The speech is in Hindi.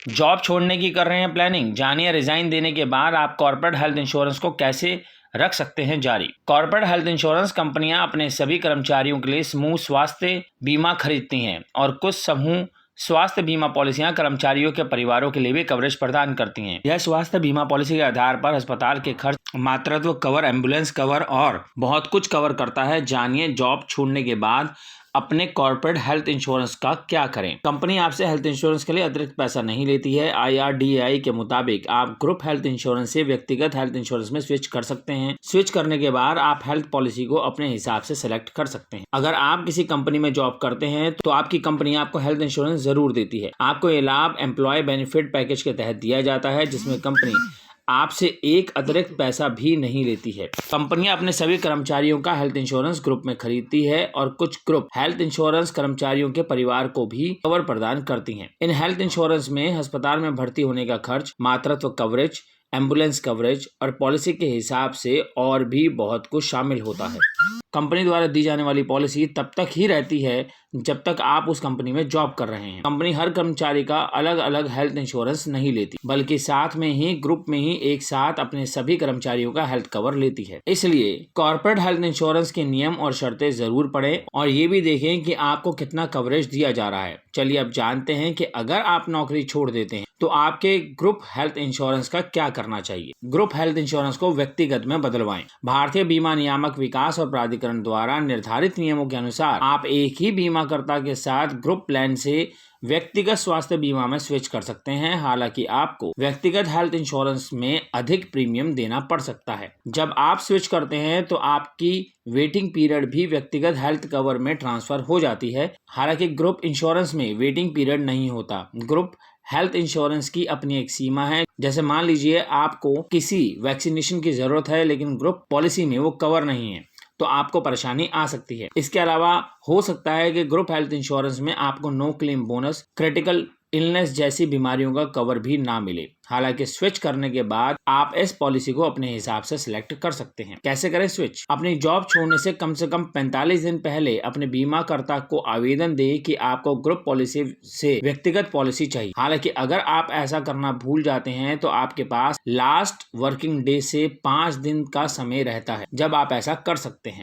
जॉब छोड़ने की कर रहे हैं प्लानिंग? जानिए रिजाइन देने के बाद आप कॉर्पोरेट हेल्थ इंश्योरेंस को कैसे रख सकते हैं जारी। कॉर्पोरेट हेल्थ इंश्योरेंस कंपनियां अपने सभी कर्मचारियों के लिए समूह स्वास्थ्य बीमा खरीदती हैं और कुछ समूह स्वास्थ्य बीमा पॉलिसियां कर्मचारियों के परिवारों के लिए भी कवरेज प्रदान करती हैं। यह स्वास्थ्य बीमा पॉलिसी के आधार पर अस्पताल के खर्च, मातृत्व कवर, एम्बुलेंस कवर और बहुत कुछ कवर करता है। जानिए जॉब छोड़ने के बाद अपने कॉर्पोरेट हेल्थ इंश्योरेंस का क्या करें। कंपनी आपसे हेल्थ इंश्योरेंस के लिए अतिरिक्त पैसा नहीं लेती है। IRDAI के मुताबिक आप ग्रुप हेल्थ इंश्योरेंस से व्यक्तिगत हेल्थ इंश्योरेंस में स्विच कर सकते हैं। स्विच करने के बाद आप हेल्थ पॉलिसी को अपने हिसाब से सेलेक्ट कर सकते हैं। अगर आप किसी कंपनी में जॉब करते हैं तो आपकी कंपनी आपको हेल्थ इंश्योरेंस जरूर देती है। आपको ये लाभ एम्प्लॉय बेनिफिट पैकेज के तहत दिया जाता है, जिसमें कंपनी आपसे एक अतिरिक्त पैसा भी नहीं लेती है। कंपनियां अपने सभी कर्मचारियों का हेल्थ इंश्योरेंस ग्रुप में खरीदती है और कुछ ग्रुप हेल्थ इंश्योरेंस कर्मचारियों के परिवार को भी कवर प्रदान करती हैं। इन हेल्थ इंश्योरेंस में अस्पताल में भर्ती होने का खर्च, मातृत्व कवरेज, एम्बुलेंस कवरेज और पॉलिसी के हिसाब से और भी बहुत कुछ शामिल होता है। कंपनी द्वारा दी जाने वाली पॉलिसी तब तक ही रहती है जब तक आप उस कंपनी में जॉब कर रहे हैं। कंपनी हर कर्मचारी का अलग अलग हेल्थ इंश्योरेंस नहीं लेती, बल्कि साथ में ही ग्रुप में ही एक साथ अपने सभी कर्मचारियों का हेल्थ कवर लेती है। इसलिए कॉर्पोरेट हेल्थ इंश्योरेंस के नियम और शर्तें जरूर पढ़ें और ये भी देखें कि आपको कितना कवरेज दिया जा रहा है। चलिए अब जानते हैं कि अगर आप नौकरी छोड़ देते हैं तो आपके ग्रुप हेल्थ इंश्योरेंस का क्या करना चाहिए। ग्रुप हेल्थ इंश्योरेंस को व्यक्तिगत में बदलवाएं। भारतीय बीमा नियामक विकास और प्राधिकरण द्वारा निर्धारित नियमों के अनुसार आप एक ही बीमाकर्ता के साथ ग्रुप प्लान से व्यक्तिगत स्वास्थ्य बीमा में स्विच कर सकते हैं। हालांकि आपको व्यक्तिगत हेल्थ इंश्योरेंस में अधिक प्रीमियम देना पड़ सकता है। जब आप स्विच करते हैं तो आपकी वेटिंग पीरियड भी व्यक्तिगत हेल्थ कवर में ट्रांसफर हो जाती है। हालांकि ग्रुप इंश्योरेंस में वेटिंग पीरियड नहीं होता। ग्रुप हेल्थ इंश्योरेंस की अपनी एक सीमा है। जैसे मान लीजिए आपको किसी वैक्सीनेशन की जरूरत है लेकिन ग्रुप पॉलिसी में वो कवर नहीं है, तो आपको परेशानी आ सकती है। इसके अलावा हो सकता है कि ग्रुप हेल्थ इंश्योरेंस में आपको no claim bonus, critical illness जैसी बीमारियों का कवर भी ना मिले। हालांकि स्विच करने के बाद आप इस पॉलिसी को अपने हिसाब से सिलेक्ट कर सकते हैं। कैसे करें स्विच? अपनी जॉब छोड़ने से कम 45 दिन पहले अपने बीमाकर्ता को आवेदन दें कि आपको ग्रुप पॉलिसी से व्यक्तिगत पॉलिसी चाहिए। हालांकि अगर आप ऐसा करना भूल जाते हैं तो आपके पास लास्ट वर्किंग डे से 5 दिन का समय रहता है जब आप ऐसा कर सकते हैं।